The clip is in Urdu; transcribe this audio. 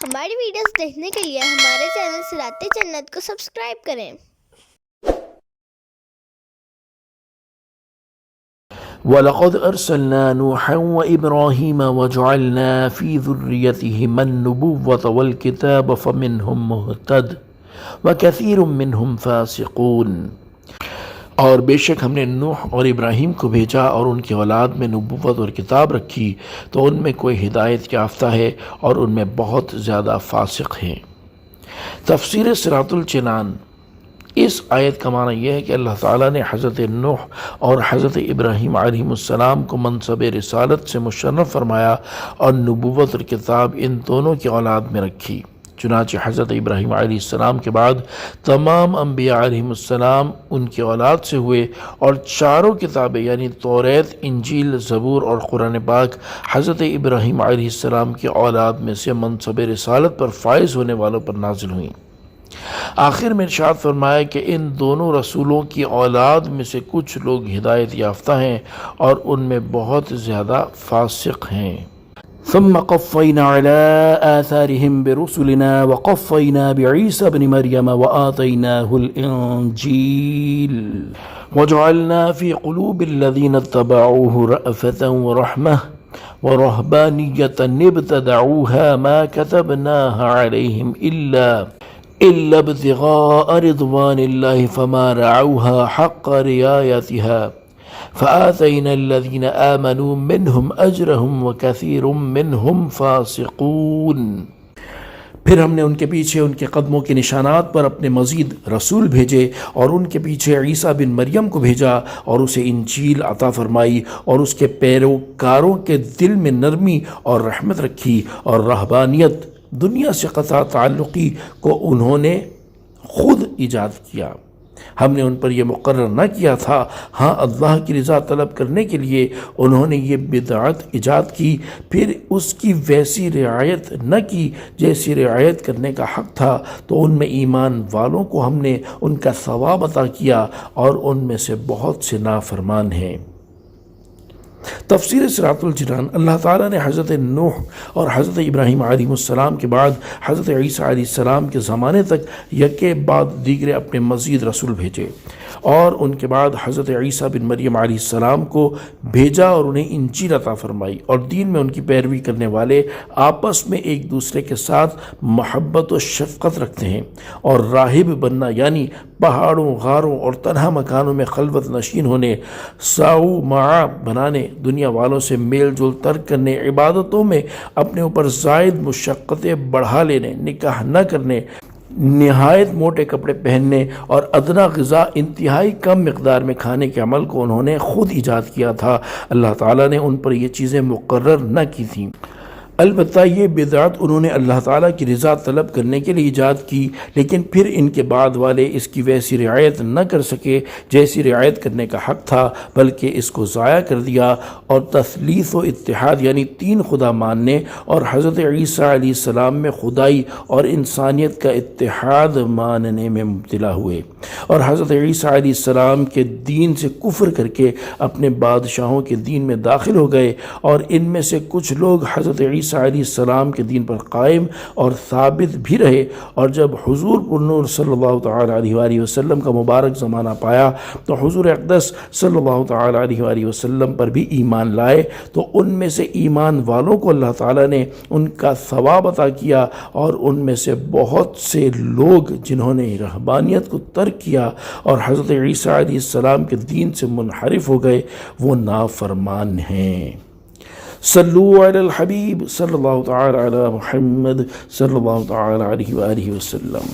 ہماری ویڈیوز دیکھنے کے لیے ہمارے چینل صراط جنت کو سبسکرائب کریں۔ وَلَقَدْ أَرْسَلْنَا نُوحًا وَإِبْرَاهِيمَ وَجَعَلْنَا فِي ذُرِّيَّتِهِمَا النُّبُوَّةَ وَالْكِتَابَ فَمِنْهُمْ مُهْتَدٍ وَكَثِيرٌ مِّنْهُمْ فَاسِقُونَ۔ اور بے شک ہم نے نوح اور ابراہیم کو بھیجا اور ان کی اولاد میں نبوت اور کتاب رکھی تو ان میں کوئی ہدایت یافتہ ہے اور ان میں بہت زیادہ فاسق ہیں۔ تفسیر صراط الجنان۔ اس آیت کا معنی یہ ہے کہ اللہ تعالیٰ نے حضرت نوح اور حضرت ابراہیم علیہ السلام کو منصب رسالت سے مشرف فرمایا اور نبوت اور کتاب ان دونوں کی اولاد میں رکھی۔ چنانچہ حضرت ابراہیم علیہ السلام کے بعد تمام انبیاء علیہ السلام ان کی اولاد سے ہوئے اور چاروں کتابیں یعنی توریت، انجیل، زبور اور قرآن پاک حضرت ابراہیم علیہ السلام کی اولاد میں سے منصب رسالت پر فائز ہونے والوں پر نازل ہوئیں۔ آخر میں ارشاد فرمایا کہ ان دونوں رسولوں کی اولاد میں سے کچھ لوگ ہدایت یافتہ ہیں اور ان میں بہت زیادہ فاسق ہیں۔ ثم قفينا على آثارهم برسلنا وقفينا بعيسى ابن مريم وآتيناه الإنجيل وجعلنا في قلوب الذين اتبعوه رأفة ورحمة ورهبانية ابتدعوها ما كتبناها عليهم إلا ابتغاء رضوان الله فما رعوها حق رعايتها فآتينا الذين آمنوا منهم أجرهم وكثير منهم فاسقون۔ پھر ہم نے ان کے پیچھے ان کے قدموں کے نشانات پر اپنے مزید رسول بھیجے اور ان کے پیچھے عیسیٰ بن مریم کو بھیجا اور اسے انجیل عطا فرمائی اور اس کے پیروکاروں کے دل میں نرمی اور رحمت رکھی اور رہبانیت دنیا سے قطع تعلقی کو انہوں نے خود ایجاد کیا۔ ہم نے ان پر یہ مقرر نہ کیا تھا، ہاں اللہ کی رضا طلب کرنے کے لیے انہوں نے یہ بدعت ایجاد کی، پھر اس کی ویسی رعایت نہ کی جیسی رعایت کرنے کا حق تھا، تو ان میں ایمان والوں کو ہم نے ان کا ثواب عطا کیا اور ان میں سے بہت سے نافرمان ہیں۔ تفسیر صراط الجنان۔ اللہ تعالیٰ نے حضرت نوح اور حضرت ابراہیم علیہ السلام کے بعد حضرت عیسیٰ علیہ السلام کے زمانے تک یکے بعد دیگرے اپنے مزید رسول بھیجے اور ان کے بعد حضرت عیسیٰ بن مریم علیہ السلام کو بھیجا اور انہیں انجیل عطا فرمائی، اور دین میں ان کی پیروی کرنے والے آپس میں ایک دوسرے کے ساتھ محبت و شفقت رکھتے ہیں، اور راہب بننا یعنی پہاڑوں، غاروں اور تنہا مکانوں میں خلوت نشین ہونے، ساؤ معا بنانے، دنیا والوں سے میل جول ترک کرنے، عبادتوں میں اپنے اوپر زائد مشقتیں بڑھا لینے، نکاح نہ کرنے، نہایت موٹے کپڑے پہننے اور ادنا غذا انتہائی کم مقدار میں کھانے کے عمل کو انہوں نے خود ایجاد کیا تھا۔ اللہ تعالیٰ نے ان پر یہ چیزیں مقرر نہ کی تھیں۔ البتہ یہ بدعت انہوں نے اللہ تعالیٰ کی رضا طلب کرنے کے لیے ایجاد کی، لیکن پھر ان کے بعد والے اس کی ویسی رعایت نہ کر سکے جیسی رعایت کرنے کا حق تھا، بلکہ اس کو ضائع کر دیا اور تثلیث و اتحاد یعنی تین خدا ماننے اور حضرت عیسیٰ علیہ السلام میں خدائی اور انسانیت کا اتحاد ماننے میں مبتلا ہوئے، اور حضرت عیسیٰ علیہ السلام کے دین سے کفر کر کے اپنے بادشاہوں کے دین میں داخل ہو گئے، اور ان میں سے کچھ لوگ حضرت عیسیٰ علیہ السلام کے دین پر قائم اور ثابت بھی رہے، اور جب حضور پرنور صلی اللہ تعالی علیہ وآلہ وسلم کا مبارک زمانہ پایا تو حضور اقدس صلی اللہ تعالی علیہ وآلہ وسلم پر بھی ایمان لائے، تو ان میں سے ایمان والوں کو اللہ تعالیٰ نے ان کا ثواب عطا کیا، اور ان میں سے بہت سے لوگ جنہوں نے رہبانیت کو ترک کیا اور حضرت عیسیٰ علیہ السلام کے دین سے منحرف ہو گئے، وہ نافرمان ہیں۔ صلو علی الحبیب صلی اللہ تعالی علی محمد صلی اللہ تعالی علیہ وآلہ وسلم۔